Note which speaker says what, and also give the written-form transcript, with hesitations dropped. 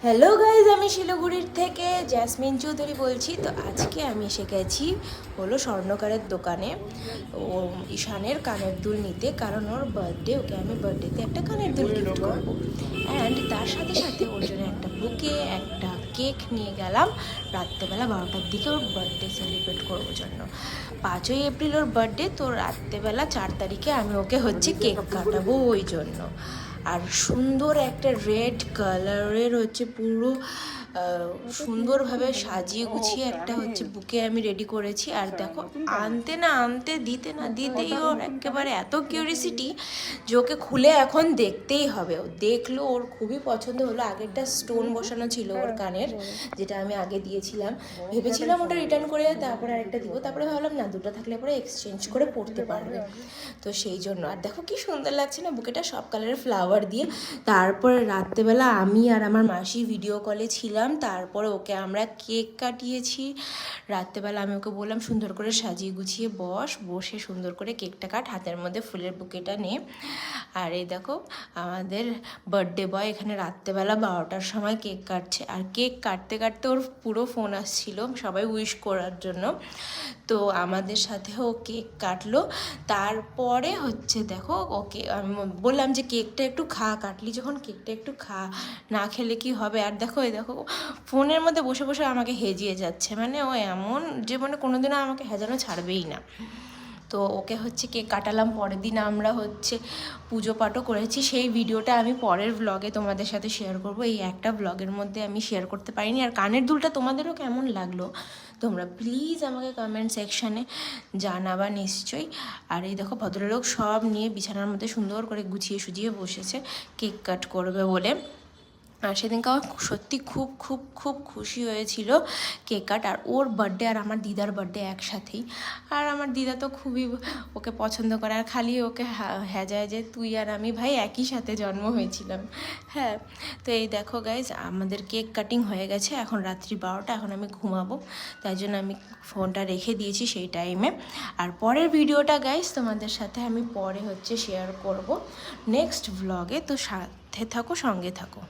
Speaker 1: Hello guys, আমি শিলিগুড়ির থেকে জ্যাসমিন চৌধুরী বলছি। তো আজকে আমি এসে গেছি হলো স্বর্ণকারের দোকানে ও ঈশানের কানের দুল নিতে, কারণ ওর বার্থডে। ওকে আমি বার্থডেতে একটা কানের দুল গিফট করবো, অ্যান্ড তার সাথে সাথে ওর জন্য একটা বুকে, একটা কেক নিয়ে গেলাম রাত্রেবেলা 12টার দিকে ওর বার্থডে সেলিব্রেট করবো জন্য। 5ই এপ্রিল ওর বার্থডে, তো রাত্রেবেলা 4 তারিখে আমি ওকে হচ্ছে কেক কাটাবো ওই জন্য। আর সুন্দর একটা রেড কালারের হচ্ছে পুরো সুন্দরভাবে সাজিয়ে গুছিয়ে একটা হচ্ছে বুকে আমি রেডি করেছি। আর দেখো, আনতে না আনতে, দিতে না দিতেই ওর একেবারে এত কিউরিসিটি যে ওকে খুলে এখন দেখতেই হবে। ও দেখলো, ওর খুবই পছন্দ হলো। আগেরটা স্টোন বসানো ছিল ওর কানের, যেটা আমি আগে দিয়েছিলাম। ভেবেছিলাম ওটা রিটার্ন করে তারপরে আরেকটা দিব, তারপরে ভাবলাম না, দুটো থাকলে পরে এক্সচেঞ্জ করে পড়তে পারবে। তো সেই জন্য। আর দেখো কি সুন্দর লাগছে না বুকেটা, সব কালারের ফ্লাওয়ার দিয়ে। তারপরে রাত্রেবেলা আমি আর আমার মাসি ভিডিও কলে ছিলাম, তারপরে ওকে আমরা কেক কাটিয়েছি। রাত্রেবেলা আমি ওকে বললাম সুন্দর করে সাজিয়ে গুছিয়ে বসে সুন্দর করে কেকটা কাট, হাতের মধ্যে ফুলের বুকেটা নে। আর এই দেখো, আমাদের বার্থডে বয় এখানে রাত্রেবেলা 12টার সময় কেক কাটছে। আর কেক কাটতে কাটতে ওর পুরো ফোন আসছিল সবাই উইশ করার জন্য। তো আমাদের সাথেও কেক কাটলো। তারপরে হচ্ছে দেখো, ওকে আমি বললাম যে কেকটা একটু খা, কাটলি যখন কেকটা একটু খা, না খেলে কি হবে। আর দেখো, এই দেখো ফোনের মধ্যে বসে বসে আমাকে হেজিয়ে যাচ্ছে, মানে ও এমন যে মানে কোনোদিনও আমাকে হেজানো ছাড়বেই না। তো ওকে হচ্ছে কেক কাটালাম। পরের দিন আমরা হচ্ছে পুজো পাঠও করেছি, সেই ভিডিওটা আমি পরের ব্লগে তোমাদের সাথে শেয়ার করব। এই একটা ব্লগের মধ্যে আমি শেয়ার করতে পারিনি। আর কানের দুলটা তোমাদেরও কেমন লাগলো তোমরা প্লিজ আমাকে কমেন্ট সেকশানে জানাবা নিশ্চয়ই। আর এই দেখো, ভদ্রলোক সব নিয়ে বিছানার মধ্যে সুন্দর করে গুছিয়ে সুজিয়ে বসেছে কেক কাট করবে বলে। আর সেদিনকে আমার সত্যি খুব খুব খুব খুশি হয়েছিল কেক কাট। আর ওর বার্থডে আর আমার দিদার বার্থডে একসাথেই। আর আমার দিদা তো খুবই ওকে পছন্দ করে, আর খালি ওকে হ্যাজায় যে তুই আর আমি ভাই একই সাথে জন্ম হয়েছিলাম। হ্যাঁ, তো এই দেখো গাইজ, আমাদের কেক কাটিং হয়ে গেছে, এখন রাত্রি 12টা, এখন আমি ঘুমাবো। তাই জন্য আমি ফোনটা রেখে দিয়েছি সেই টাইমে। আর পরের ভিডিওটা গাইজ তোমাদের সাথে আমি পরে হচ্ছে শেয়ার করব নেক্সট ব্লগে। তো সাথে থাকো, সঙ্গে থাকো।